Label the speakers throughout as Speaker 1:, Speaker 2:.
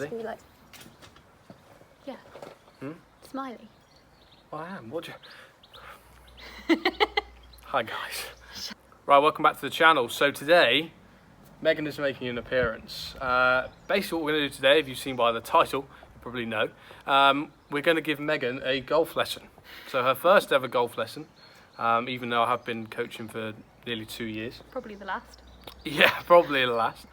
Speaker 1: Ready?
Speaker 2: to be like, yeah, smiley.
Speaker 1: Well, I am. What do you... Hi guys. Right, welcome back to the channel. So today, Megan is making an appearance. Basically what we're going to do today, if you've seen by the title, you probably know, we're going to give Megan a golf lesson. So her first ever golf lesson, even though I have been coaching for nearly 2 years.
Speaker 2: Probably the last.
Speaker 1: Yeah, probably the last.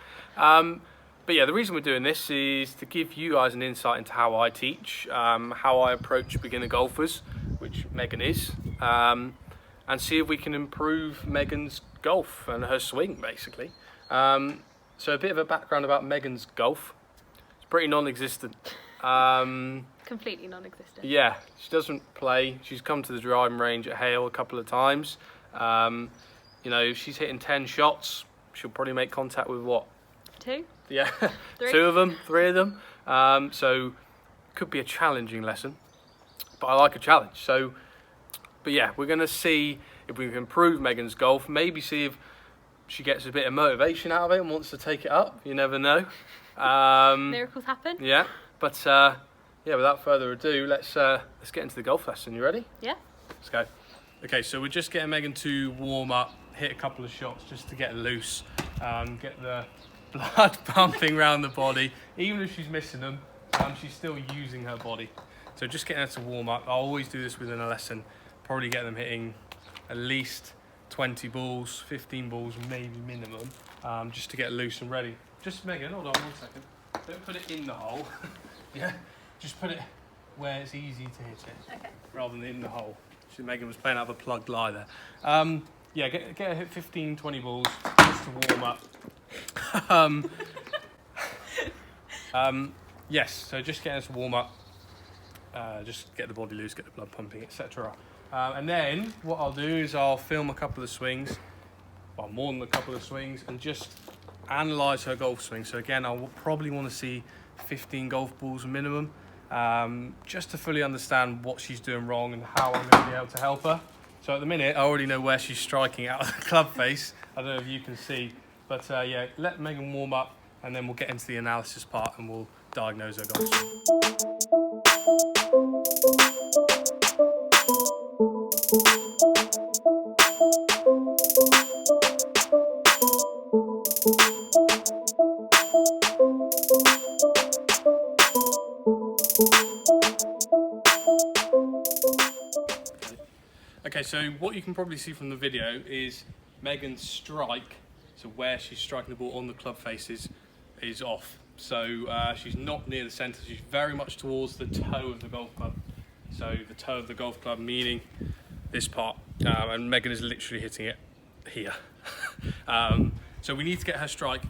Speaker 1: But yeah, the reason we're doing this is to give you guys an insight into how I teach, how I approach beginner golfers, which Megan is, and see if we can improve Megan's golf and her swing, basically. So a bit of a background about Megan's golf. It's pretty non-existent.
Speaker 2: Completely non-existent.
Speaker 1: Yeah, she doesn't play. She's come to the driving range at Hale a couple of times. You know, if she's hitting 10 shots, she'll probably make contact with what?
Speaker 2: 2?
Speaker 1: Yeah,
Speaker 2: Three.
Speaker 1: 2 of them, 3 of them. So could be a challenging lesson, but I like a challenge. So, but yeah, we're going to see if we can improve Megan's golf. Maybe see if she gets a bit of motivation out of it and wants to take it up. You never know.
Speaker 2: Miracles happen.
Speaker 1: Yeah, but yeah, without further ado, let's get into the golf lesson. You ready?
Speaker 2: Yeah.
Speaker 1: Let's go. Okay, so we're just getting Megan to warm up, hit a couple of shots just to get loose, get the blood pumping around the body. Even if she's missing them, she's still using her body. So just getting her to warm up. I always do this within a lesson. Probably get them hitting at least 20 balls, 15 balls maybe minimum, just to get loose and ready. Just Megan, hold on 1 second. Don't put it in the hole. Yeah, just put it where it's easy to hit it,
Speaker 2: Okay.
Speaker 1: rather than in the hole. So Megan was playing out of a plugged lie there. Yeah, get her hit 15, 20 balls just to warm up. Yes, so just getting us to warm up, just get the body loose, get the blood pumping, etc. And then what I'll do is I'll film a couple of swings, well, more than a couple of swings, and just analyse her golf swing. So again, I'll probably want to see 15 golf balls minimum, just to fully understand what she's doing wrong and how I'm going to be able to help her. So at the minute, I already know where she's striking out of the club face. I don't know if you can see, but yeah, let Megan warm up, and then we'll get into the analysis part and we'll diagnose her golf swing. Okay, so what you can probably see from the video is Megan's strike, so where she's striking the ball on the club faces, is off. So she's not near the centre, she's very much towards the toe of the golf club. So the toe of the golf club, meaning this part, and Megan is literally hitting it here. So we need to get her strike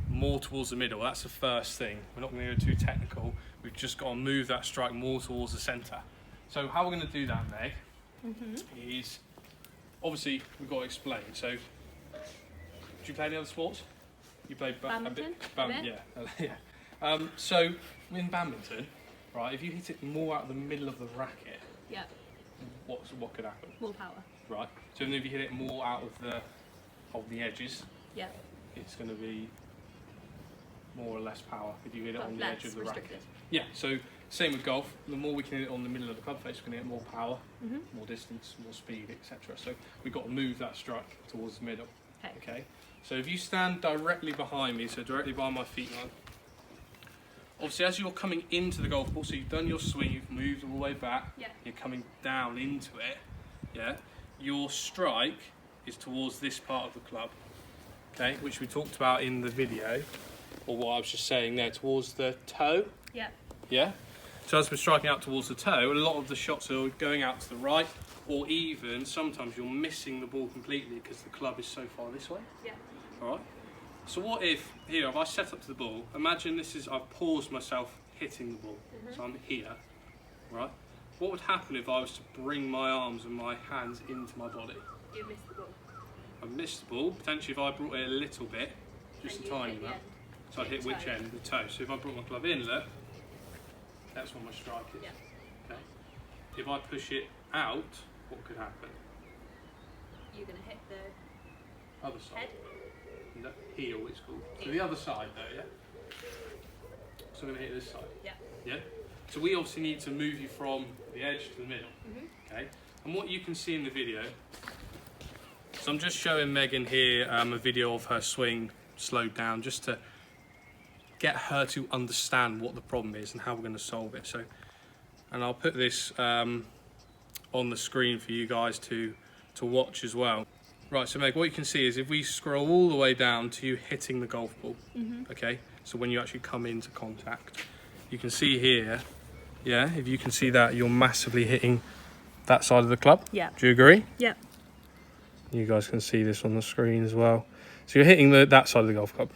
Speaker 1: more towards the middle. That's the first thing. We're not going to go too technical. We've just got to move that strike more towards the centre. So how we're going to do that, Meg, is obviously we've got to explain. So, do you play any other sports? You play
Speaker 2: Badminton?
Speaker 1: Yeah. So in badminton, right, if you hit it more out of the middle of the racket,
Speaker 2: Yeah.
Speaker 1: what could happen?
Speaker 2: More power.
Speaker 1: Right. So then if you hit it more out of the edges,
Speaker 2: Yeah.
Speaker 1: it's going to be more or less power if you hit it
Speaker 2: But
Speaker 1: on the edge
Speaker 2: less
Speaker 1: of the
Speaker 2: restricted.
Speaker 1: racket. Yeah. So same with golf. The more we can hit it on the middle of the club face, we can hit more power, more distance, more speed, etc. So we've got to move that strike towards the middle. Okay. So if you stand directly behind me, so directly by my feet line, obviously as you're coming into the golf ball, so you've done your swing, you've moved all the way back,
Speaker 2: Yeah.
Speaker 1: you're coming down into it, yeah, your strike is towards this part of the club, okay, which we talked about in the video, or what I was just saying there, towards the toe,
Speaker 2: Yeah.
Speaker 1: yeah? So as we're striking out towards the toe, a lot of the shots are going out to the right, or even sometimes you're missing the ball completely because the club is so far this way.
Speaker 2: Yeah.
Speaker 1: Alright? So what if I set up to the ball, imagine I've paused myself hitting the ball. So I'm here, right? What would happen if I was to bring my arms and my hands into my body?
Speaker 2: You missed the ball.
Speaker 1: I've missed the ball, potentially if I brought it a little bit, just
Speaker 2: And
Speaker 1: a
Speaker 2: you
Speaker 1: tiny
Speaker 2: hit the
Speaker 1: amount.
Speaker 2: end.
Speaker 1: So I'd hit
Speaker 2: The
Speaker 1: which
Speaker 2: toe.
Speaker 1: end? The toe. So if I brought my club in, look, that's what my strike is.
Speaker 2: Yeah.
Speaker 1: Okay. If I push it out, what could happen?
Speaker 2: You're going to hit the
Speaker 1: Other side.
Speaker 2: head.
Speaker 1: No, heel it's called. So
Speaker 2: Heel.
Speaker 1: the other side though, yeah? So I'm going to hit this side.
Speaker 2: Yeah.
Speaker 1: Yeah? So we obviously need to move you from the edge to the middle. Okay? And what you can see in the video, so I'm just showing Megan here a video of her swing slowed down just to get her to understand what the problem is and how we're going to solve it. So, and I'll put this on the screen for you guys to watch as well. Right, so Meg, what you can see is if we scroll all the way down to you hitting the golf ball, okay, so when you actually come into contact, you can see here, yeah, if you can see that, you're massively hitting that side of the club.
Speaker 2: Yeah.
Speaker 1: Do you agree?
Speaker 2: Yeah.
Speaker 1: You guys can see this on the screen as well. So you're hitting that side of the golf club,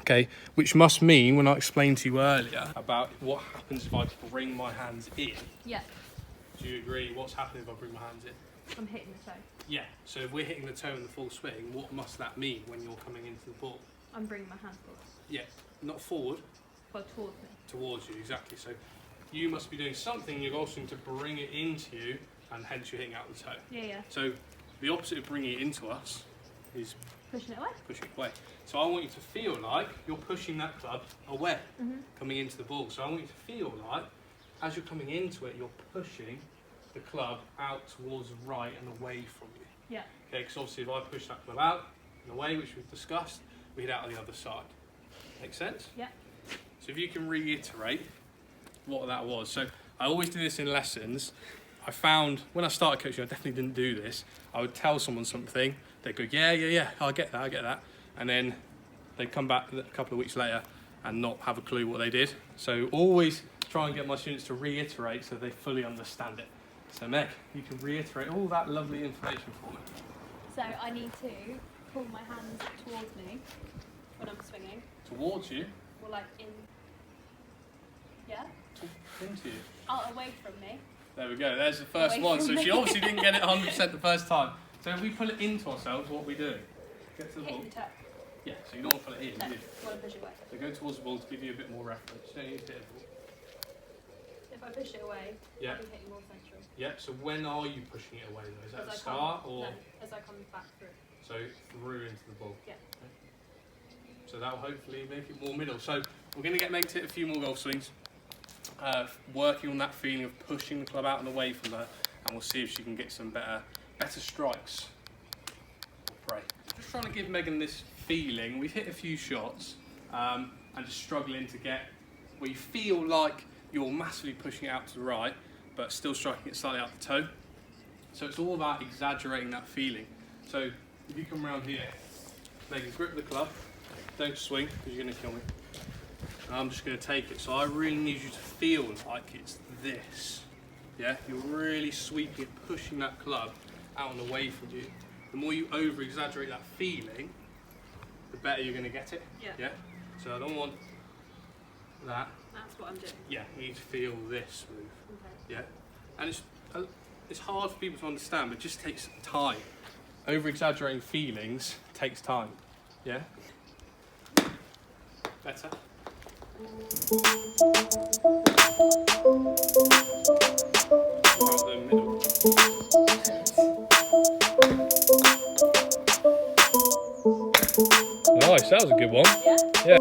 Speaker 1: okay, which must mean, when I explained to you earlier about what happens if I bring my hands in,
Speaker 2: Yeah.
Speaker 1: do you agree what's happening if I bring my hands in?
Speaker 2: I'm hitting the toe.
Speaker 1: Yeah, so if we're hitting the toe in the full swing, what must that mean when you're coming into the ball?
Speaker 2: I'm bringing my hands forward.
Speaker 1: Yeah, not forward,
Speaker 2: Well, towards me.
Speaker 1: towards you, exactly. So you must be doing something in your golf swing to bring it into you, and hence you're hitting out the toe.
Speaker 2: Yeah, yeah.
Speaker 1: So the opposite of bringing it into us is
Speaker 2: Pushing it away.
Speaker 1: pushing it away. So I want you to feel like you're pushing that club away, coming into the ball. So I want you to feel like, as you're coming into it, you're pushing the club out towards the right and away from you.
Speaker 2: Yeah.
Speaker 1: Okay, because obviously if I push that club out and away, which we've discussed, we hit out on the other side. Make sense?
Speaker 2: Yeah.
Speaker 1: So if you can reiterate what that was. So I always do this in lessons. I found when I started coaching, I definitely didn't do this. I would tell someone something, they'd go, yeah, I get that. And then they'd come back a couple of weeks later and not have a clue what they did. So always try and get my students to reiterate so they fully understand it. So Meg, you can reiterate all that lovely information for me.
Speaker 2: So I need to pull my hands towards me when I'm swinging.
Speaker 1: Towards you,
Speaker 2: Or like in. Yeah?
Speaker 1: into you.
Speaker 2: Out away from me.
Speaker 1: There we go, there's the first
Speaker 2: Away
Speaker 1: one.
Speaker 2: from
Speaker 1: So
Speaker 2: me.
Speaker 1: she obviously didn't get it 100% the first time. So if we pull it into ourselves, what we do? Get to the ball.
Speaker 2: Hit the toe.
Speaker 1: Yeah, so you don't want to pull it in,
Speaker 2: No.
Speaker 1: do you?
Speaker 2: Want to push it away.
Speaker 1: So go towards the ball to give you a bit more reference. You don't need to hit the ball.
Speaker 2: If I push it away,
Speaker 1: Yeah.
Speaker 2: I'll be hitting more central.
Speaker 1: Yeah, so when are you pushing it away though? Is that at
Speaker 2: As
Speaker 1: the
Speaker 2: I
Speaker 1: start
Speaker 2: come,
Speaker 1: or
Speaker 2: no, as I come back through.
Speaker 1: so through into the ball?
Speaker 2: Yeah.
Speaker 1: Okay. So that'll hopefully make it more middle. So we're going to get Meg to hit a few more golf swings, working on that feeling of pushing the club out and away from her, and we'll see if she can get some better strikes. Pray. Just trying to give Megan this feeling. We've hit a few shots and just struggling to get where you feel like you're massively pushing it out to the right, but still striking it slightly out the toe. So it's all about exaggerating that feeling. So if you come around here, Megan, grip the club, don't swing because you're going to kill me. And I'm just going to take it. So I really need you to feel like it's this. Yeah, you're really sweeping it, pushing that club out and away from you. The more you over exaggerate that feeling, the better you're going to get it.
Speaker 2: Yeah.
Speaker 1: Yeah. So I don't want that.
Speaker 2: That's what I'm doing.
Speaker 1: Yeah, you need to feel this move.
Speaker 2: Okay.
Speaker 1: Yeah, and it's hard for people to understand, but it just takes time. Over exaggerating feelings takes time. Yeah. Better. About the middle. Nice, that was a good one.
Speaker 2: Yeah?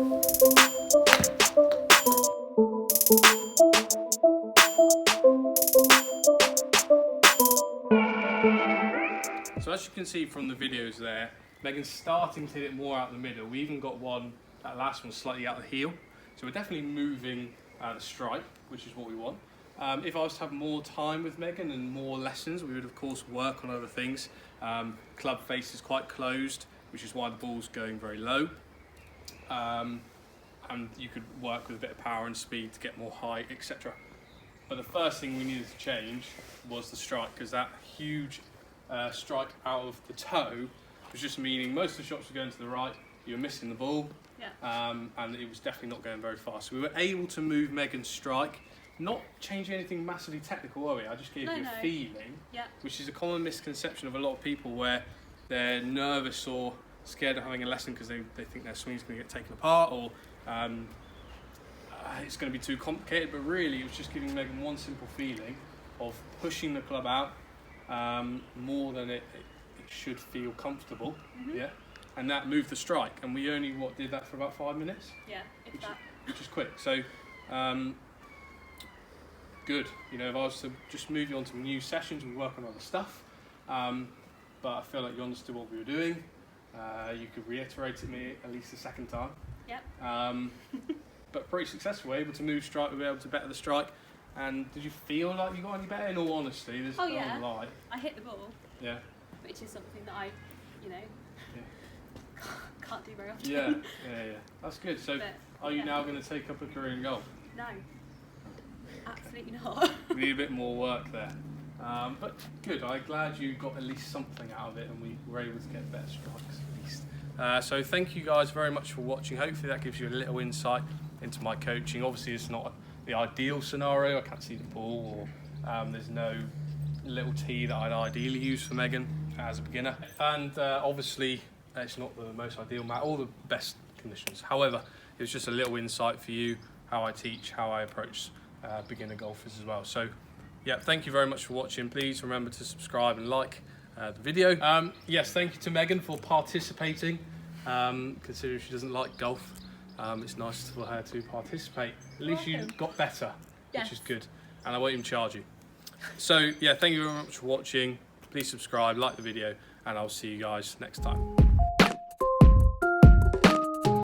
Speaker 1: So as you can see from the videos there, Megan's starting to hit it more out the middle. We even got one, that last one, slightly out the heel. So we're definitely moving the strike, which is what we want. If I was to have more time with Megan and more lessons, we would of course work on other things. Club face is quite closed, which is why the ball's going very low. And you could work with a bit of power and speed to get more height, etc. But the first thing we needed to change was the strike, because that huge strike out of the toe was just meaning most of the shots were going to the right, you were missing the ball,
Speaker 2: Yeah.
Speaker 1: and it was definitely not going very far. So we were able to move Megan's strike, not changing anything massively technical, were we? I just gave you
Speaker 2: No.
Speaker 1: a feeling,
Speaker 2: Yeah.
Speaker 1: which is a common misconception of a lot of people where they're nervous or scared of having a lesson because they think their swing's going to get taken apart, or it's going to be too complicated. But really, it was just giving Megan one simple feeling of pushing the club out more than it should feel comfortable. Yeah, and that moved the strike, and we only did that for about 5 minutes.
Speaker 2: Yeah. If
Speaker 1: Which
Speaker 2: that.
Speaker 1: which is quick. So, good. You know, if I was to just move you on to new sessions, we work on other stuff. But I feel like you understood what we were doing. You could reiterate it to me at least a second time.
Speaker 2: Yep.
Speaker 1: But pretty successful. We're able to move strike. We were able to better the strike. And did you feel like you got any better? In all honesty, there's no lie.
Speaker 2: I hit the ball.
Speaker 1: Yeah.
Speaker 2: Which is something that I, you know, can't do very often.
Speaker 1: Yeah. That's good. So,
Speaker 2: But,
Speaker 1: are you now going to take up a career in golf?
Speaker 2: No. Absolutely not.
Speaker 1: We need a bit more work there. But good. I'm glad you got at least something out of it, and we were able to get better strikes at least. So thank you guys very much for watching. Hopefully that gives you a little insight into my coaching. Obviously it's not the ideal scenario. I can't see the ball, or there's no little tee that I'd ideally use for Megan as a beginner. And obviously it's not the most ideal mat or the best conditions. However, it was just a little insight for you, how I teach, how I approach beginner golfers as well. So yeah, thank you very much for watching. Please remember to subscribe and like the video. Yes, thank you to Megan for participating. Considering she doesn't like golf, it's nice for her to participate. At least you got better, which is good. And I won't even charge you. So yeah, thank you very much for watching. Please subscribe, like the video, and I'll see you guys next time.